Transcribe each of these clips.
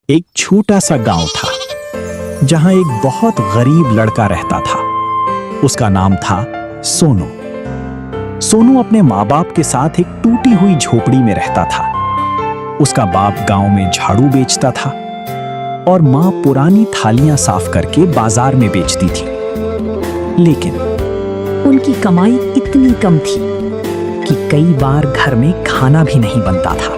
एक छोटा सा गांव था जहां एक बहुत गरीब लड़का रहता था। उसका नाम था सोनू। सोनू अपने माँ बाप के साथ एक टूटी हुई झोपड़ी में रहता था। उसका बाप गांव में झाड़ू बेचता था और माँ पुरानी थालियां साफ करके बाजार में बेचती थी। लेकिन उनकी कमाई इतनी कम थी कि कई बार घर में खाना भी नहीं बनता था।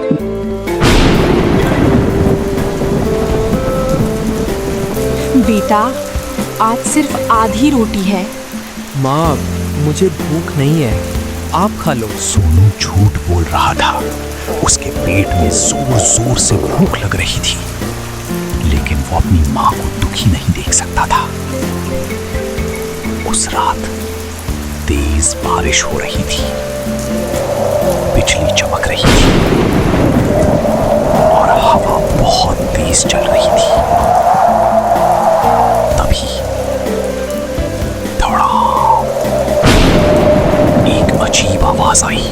बेटा, आज सिर्फ आधी रोटी है। माँ, मुझे भूख नहीं है, आप खा लो। सोनू झूठ बोल रहा था। उसके पेट में जोर जोर से भूख लग रही थी, लेकिन वो अपनी माँ को दुखी नहीं देख सकता था। उस रात तेज बारिश हो रही थी, बिजली चमक रही थी और हवा बहुत तेज चल रही थी। तभी धड़ाम एक अजीब आवाज आई,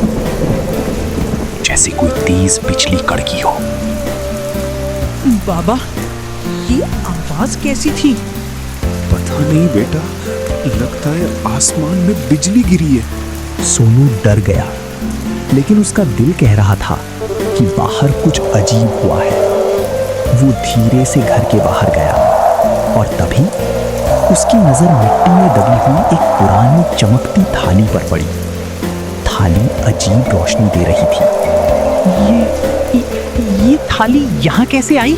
जैसे कोई तेज बिजली कड़की हो। बाबा, ये आवाज कैसी थी? पता नहीं बेटा, लगता है आसमान में बिजली गिरी है। सोनू डर गया, लेकिन उसका दिल कह रहा था कि बाहर कुछ अजीब हुआ है। वो धीरे से घर के बाहर गया और तभी उसकी नजर मिट्टी में दबी हुई एक पुरानी चमकती थाली पर पड़ी। थाली अजीब रोशनी दे रही थी। ये थाली यहाँ कैसे आई?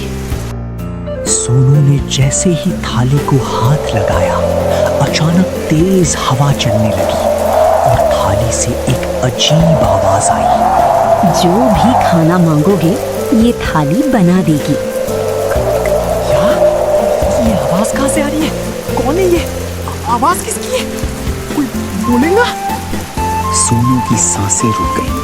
सोनू ने जैसे ही थाली को हाथ लगाया, अचानक तेज हवा चलने लगी और थाली से एक अजीब आवाज आई। जो भी खाना मांगोगे ये थाली बना देगी। क्या? ये आवाज कहाँ से आ रही है? कौन है ये? आवाज किसकी है? कोई बोलेगा? सोनू की सांसें रुक गईं।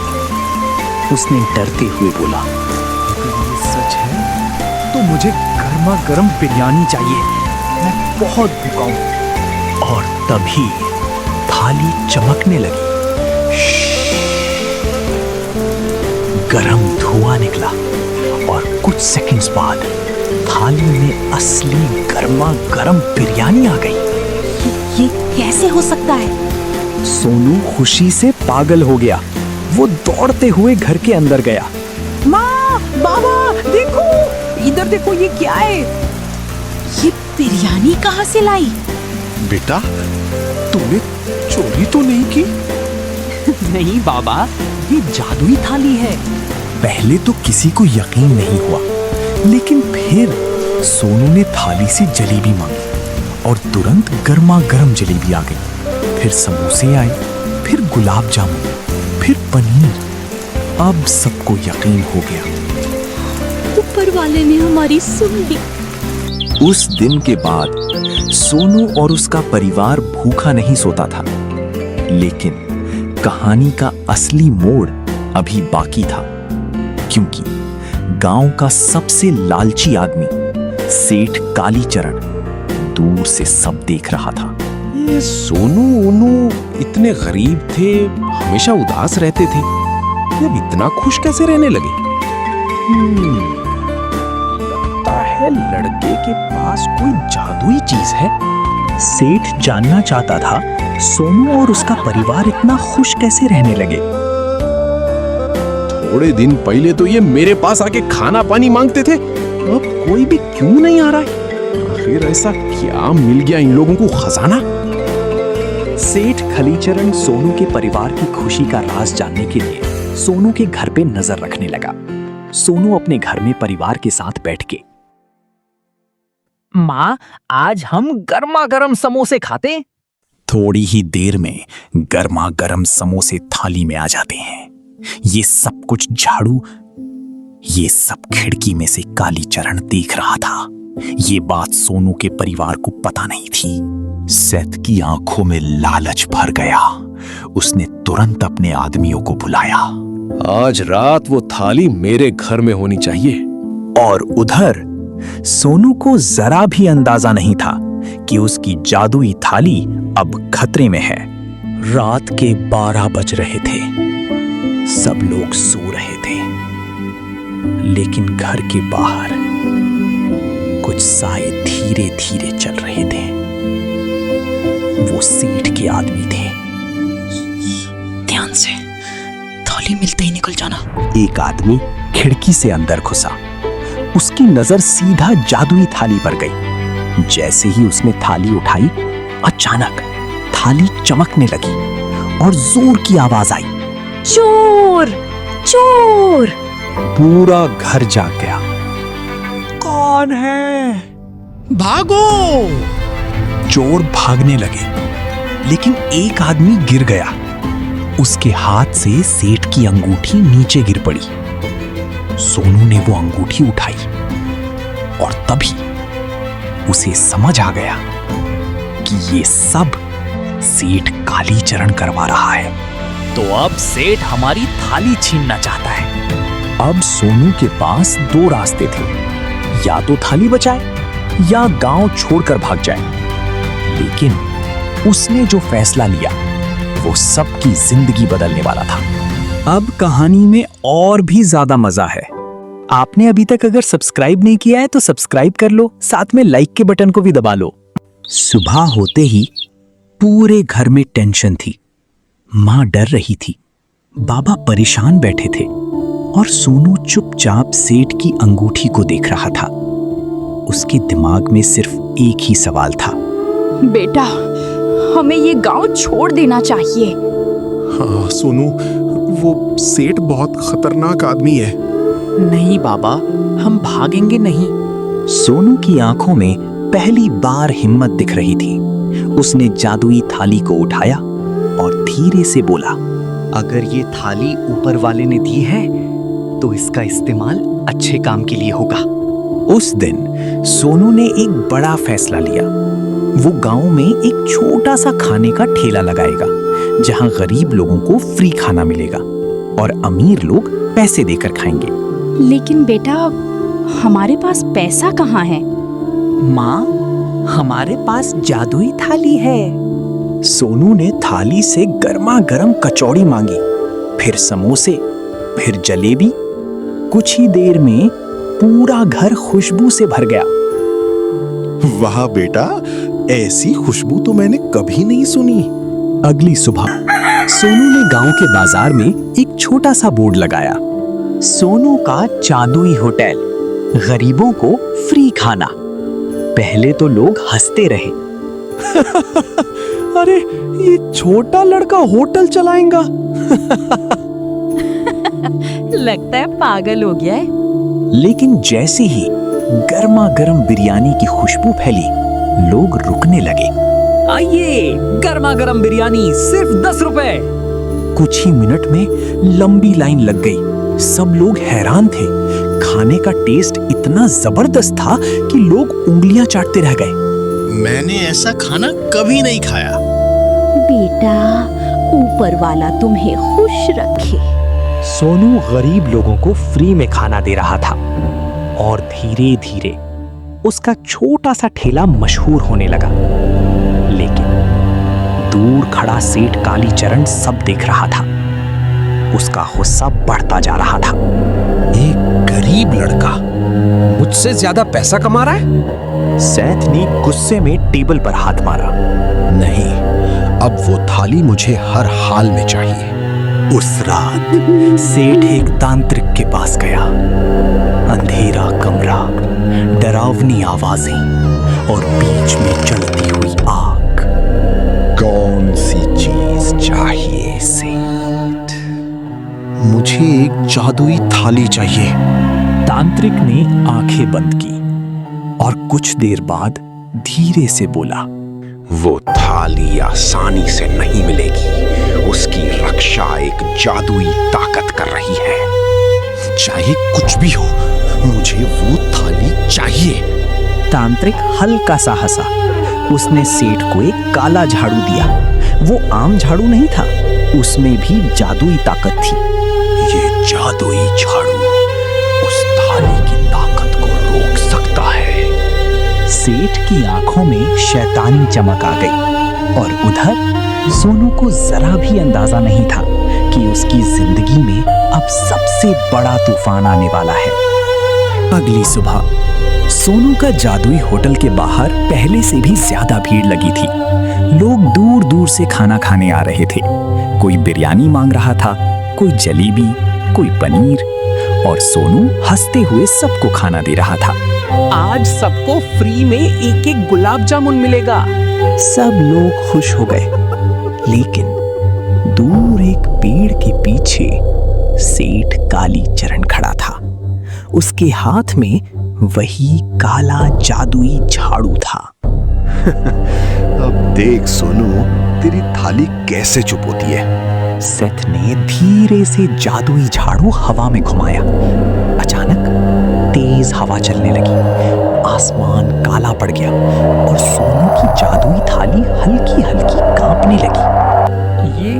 उसने डरते हुए बोला, अगर ये सच है तो मुझे गर्मा गर्म बिरयानी चाहिए। मैं बहुत भूखा हूँ। और तभी थाली चमकने लगी। गरम धुआं निकला और कुछ सेकंड्स बाद थाली में असली गर्मा गर्म बिरयानी आ गई। ये कैसे हो सकता है? सोनू खुशी से पागल हो गया। वो दौड़ते हुए घर के अंदर गया। माँ, बाबा, देखो, इधर देखो, ये क्या है? ये बिरयानी कहाँ से लाई? बेटा, तूने चोरी तो नहीं की? नहीं बाबा, ये जादुई थाली है। पहले तो किसी को यकीन नहीं हुआ, लेकिन फिर सोनू ने थाली से जलेबी मांगी और तुरंत गर्मा गर्म जलेबी आ गई। फिर समोसे आए, फिर गुलाब जामुन, फिर पनीर। अब सबको यकीन हो गया। ऊपर वाले ने हमारी सुन ली। उस दिन के बाद सोनू और उसका परिवार भूखा नहीं सोता था। लेकिन कहानी का असली मोड़ अभी बाकी था, क्योंकि गांव का सबसे लालची आदमी सेठ कालीचरण दूर से सब देख रहा था। ये सोनू ओनू इतने गरीब थे, हमेशा उदास रहते थे, ये अब इतना खुश कैसे रहने लगे? लगता है लड़के के पास कोई जादुई चीज है। सेठ जानना चाहता था सोनू और उसका परिवार इतना खुश कैसे रहने लगे। थोड़े दिन पहले तो ये मेरे पास आके खाना पानी मांगते थे, अब कोई भी क्यों नहीं आ रहा है? आखिर ऐसा क्या मिल गया इन लोगों को खजाना? सेठ खलीचरण सोनू के परिवार की खुशी का राज जानने के लिए सोनू के घर पे नजर रखने लगा। सोनू अपने घर में परिवार के साथ बैठ के, माँ, आज हम गर्मा गर्म समोसे खाते। थोड़ी ही देर में गर्मा गर्म समोसे थाली में आ जाते हैं। ये सब कुछ झाड़ू, ये सब खिड़की में से कालीचरण देख रहा था। ये बात सोनू के परिवार को पता नहीं थी। सेठ की आंखों में लालच भर गया। उसने तुरंत अपने आदमियों को बुलाया। आज रात वो थाली मेरे घर में होनी चाहिए। और उधर सोनू को जरा भी अंदाजा नहीं था कि उसकी जादुई थाली अब खतरे में है। रात के 12 बज रहे थे। सब लोग सो रहे थे, लेकिन घर के बाहर साए धीरे धीरे चल रहे थे। वो सेठ के आदमी थे। ध्यान से, थाली मिलते ही निकल जाना। एक आदमी खिड़की से अंदर घुसा। उसकी नजर सीधा जादुई थाली पर गई। जैसे ही उसने थाली उठाई, अचानक थाली चमकने लगी और जोर की आवाज आई। चोर चोर। पूरा घर जाग गया। कौन है? भागो! चोर भागने लगे, लेकिन एक आदमी गिर गया। उसके हाथ से सेठ की अंगूठी नीचे गिर पड़ी। सोनू ने वो अंगूठी उठाई और तभी उसे समझ आ गया कि ये सब सेठ कालीचरण करवा रहा है। तो अब सेठ हमारी थाली छीनना चाहता है। अब सोनू के पास दो रास्ते थे, या तो थाली बचाए या गांव छोड़कर भाग जाए। लेकिन उसने जो फैसला लिया वो सबकी जिंदगी बदलने वाला था। अब कहानी में और भी ज्यादा मजा है। आपने अभी तक अगर सब्सक्राइब नहीं किया है तो सब्सक्राइब कर लो, साथ में लाइक के बटन को भी दबा लो। सुबह होते ही पूरे घर में टेंशन थी। माँ डर रही थी, बाबा परेशान बैठे थे और सोनू चुपचाप सेठ की अंगूठी को देख रहा था। उसके दिमाग में सिर्फ एक ही सवाल था। बेटा, हमें ये गांव छोड़ देना चाहिए। हाँ सोनू, वो सेठ बहुत खतरनाक आदमी है। नहीं बाबा, हम भागेंगे नहीं। सोनू की आंखों में पहली बार हिम्मत दिख रही थी। उसने जादुई थाली को उठाया और धीरे से बोला, अगर ये थाली ऊपर वाले ने दी है तो इसका इस्तेमाल अच्छे काम के लिए होगा। उस दिन सोनू ने एक बड़ा फैसला लिया। वो गांव में एक छोटा सा खाने का ठेला लगाएगा, जहां गरीब लोगों को फ्री खाना मिलेगा और अमीर लोग पैसे देकर खाएंगे। लेकिन बेटा, हमारे पास पैसा कहाँ है? माँ, हमारे पास जादुई थाली है। सोनू ने थाली से गर्मा गर्म कचौड़ी मांगी, फिर समोसे, फिर जलेबी। कुछ ही देर में पूरा घर खुशबू से भर गया। वाह बेटा, ऐसी खुशबू तो मैंने कभी नहीं सुनी। अगली सुबह सोनू ने गांव के बाजार में एक छोटा सा बोर्ड लगाया। सोनू का जादुई होटल, गरीबों को फ्री खाना। पहले तो लोग हंसते रहे। अरे, ये छोटा लड़का होटल चलाएगा। लगता है पागल हो गया है। लेकिन जैसे ही गर्मा गर्म बिरयानी की खुशबू फैली, लोग रुकने लगे। आइए, गर्मा गर्म बिरयानी सिर्फ 10 रुपए। कुछ ही मिनट में लंबी लाइन लग गई। सब लोग हैरान थे। खाने का टेस्ट इतना जबरदस्त था कि लोग उंगलियां चाटते रह गए। मैंने ऐसा खाना कभी नहीं खाया। बेटा, ऊपर वाला तुम्हें खुश रखे। सोनू गरीब लोगों को फ्री में खाना दे रहा था और धीरे धीरे उसका छोटा सा ठेला मशहूर होने लगा। लेकिन दूर खड़ा सेठ कालीचरण सब देख रहा था। उसका गुस्सा बढ़ता जा रहा था। एक गरीब लड़का मुझसे ज्यादा पैसा कमा रहा है। सेठ ने गुस्से में टेबल पर हाथ मारा। नहीं, अब वो थाली मुझे हर हाल में चाहिए। उस रात सेठ एक तांत्रिक के पास गया। अंधेरा कमरा, डरावनी आवाजें और बीच में जलती हुई आग। कौन सी चीज चाहिए सेठ? मुझे एक जादुई थाली चाहिए। तांत्रिक ने आंखें बंद की और कुछ देर बाद धीरे से बोला, वो थाली आसानी से नहीं मिलेगी। उसकी रक्षा एक जादुई ताकत कर रही है। चाहे कुछ भी हो, मुझे वो थाली चाहिए। तांत्रिक हल्का सा हंसा। उसने सेठ को एक काला झाड़ू दिया। वो आम झाड़ू नहीं था, उसमें भी जादुई ताकत थी। ये जादुई झाड़ू उस थाली की ताकत को रोक सकता है। सेठ की आंखों में शैतानी चमक आ गई और उधर सोनू को जरा भी अंदाजा नहीं था कि उसकी जिंदगी में अब सबसे बड़ा तूफान आने वाला है। अगली सुबह सोनू का जादुई होटल के बाहर पहले से भी ज्यादा भीड़ लगी थी। लोग दूर दूर से खाना खाने आ रहे थे। कोई बिरयानी मांग रहा था, कोई जलेबी, कोई पनीर, और सोनू हंसते हुए सबको खाना दे रहा था। आज सबको फ्री में एक एक गुलाब जामुन मिलेगा। सब लोग खुश हो गए, लेकिन दूर एक पेड़ के पीछे सेठ कालीचरण खड़ा था। उसके हाथ में वही काला जादुई झाड़ू था। अब देख सोनू, तेरी थाली कैसे चुप होती है। सेठ ने धीरे से जादुई झाड़ू हवा में घुमाया। अचानक तेज हवा चलने लगी, आसमान काला पड़ गया और सोनू की जादुई थाली हल्की हल्की कांपने लगी। ये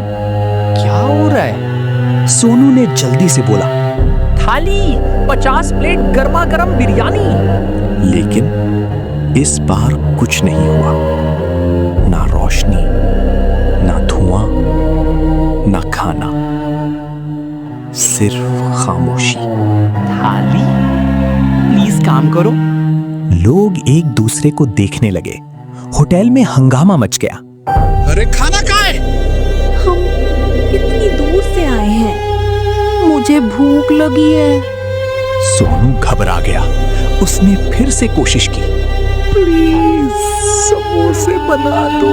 क्या हो रहा है? सोनू ने जल्दी से बोला, थाली 50 प्लेट गर्मा गर्म बिरयानी। लेकिन इस बार कुछ नहीं हुआ। ना रोशनी, ना धुआं, ना खाना, सिर्फ खामोशी। थाली, प्लीज काम करो। लोग एक दूसरे को देखने लगे। होटल में हंगामा मच गया। अरे खाना कहाँ है? हम इतनी दूर से आए हैं, मुझे भूख लगी है। सोनू घबरा गया। उसने फिर से कोशिश की, प्लीज समोसे बना दो।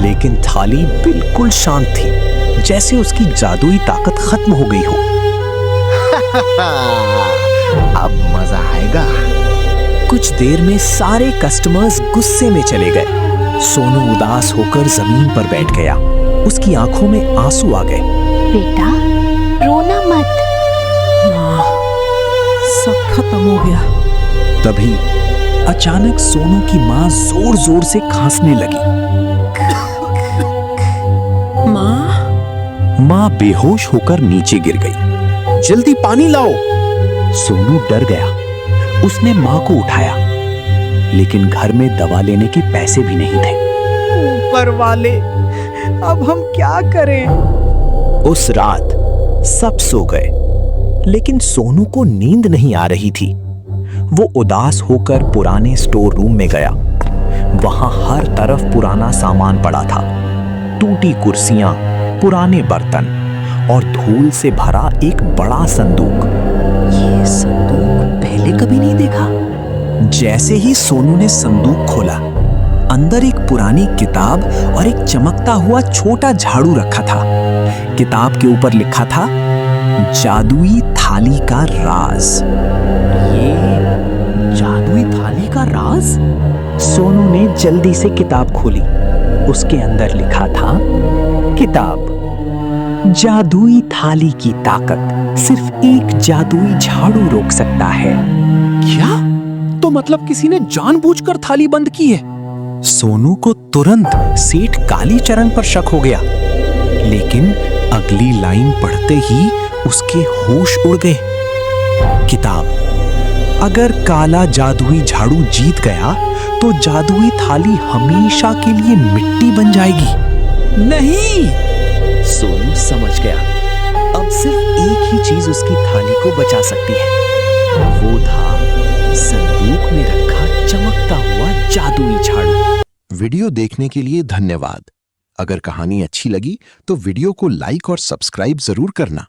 लेकिन थाली बिल्कुल शांत थी, जैसे उसकी जादुई ताकत खत्म हो गई हो। अब मजा आएगा। कुछ देर में सारे कस्टमर्स गुस्से में चले गए। सोनू उदास होकर जमीन पर बैठ गया। उसकी आंखों में आंसू आ गए। बेटा रोना मत। सब खत्म हो गया। तभी अचानक सोनू की माँ जोर जोर से खांसने लगी। माँ बेहोश होकर नीचे गिर गई। जल्दी पानी लाओ। सोनू डर गया। उसने माँ को उठाया, लेकिन घर में दवा लेने के पैसे भी नहीं थे। ऊपर वाले, अब हम क्या करें? उस रात सब सो गए, लेकिन सोनू को नींद नहीं आ रही थी। वो उदास होकर पुराने स्टोर रूम में गया। वहां हर तरफ पुराना सामान पड़ा था, टूटी कुर्सियां, पुराने बर्तन और धूल से भरा एक बड़ा संदूक। ये संदूक पहले कभी नहीं देखा। जैसे ही सोनू ने संदूक खोला, अंदर एक पुरानी किताब और एक चमकता हुआ छोटा झाड़ू रखा था। किताब के ऊपर लिखा था, जादुई थाली का राज। ये जादुई थाली का राज? सोनू ने जल्दी से किताब खोली। उसके अंदर लिखा था, किताब, जादुई थाली की ताकत सिर्फ एक जादुई झाड़ू रोक सकता है। क्या? तो मतलब किसी ने जानबूझकर थाली बंद की है? सोनू को तुरंत सेठ कालीचरण पर शक हो गया, लेकिन अगली लाइन पढ़ते ही उसके होश उड़ गए। किताब, अगर काला जादुई झाड़ू जीत गया तो जादुई थाली हमेशा के लिए मिट्टी बन जाएगी। नहीं। सोनू समझ गया, अब सिर्फ एक ही चीज उसकी थाली को बचा सकती है। वो था संदूक में रखा चमकता हुआ जादुई झाड़ू। वीडियो देखने के लिए धन्यवाद। अगर कहानी अच्छी लगी तो वीडियो को लाइक और सब्सक्राइब जरूर करना।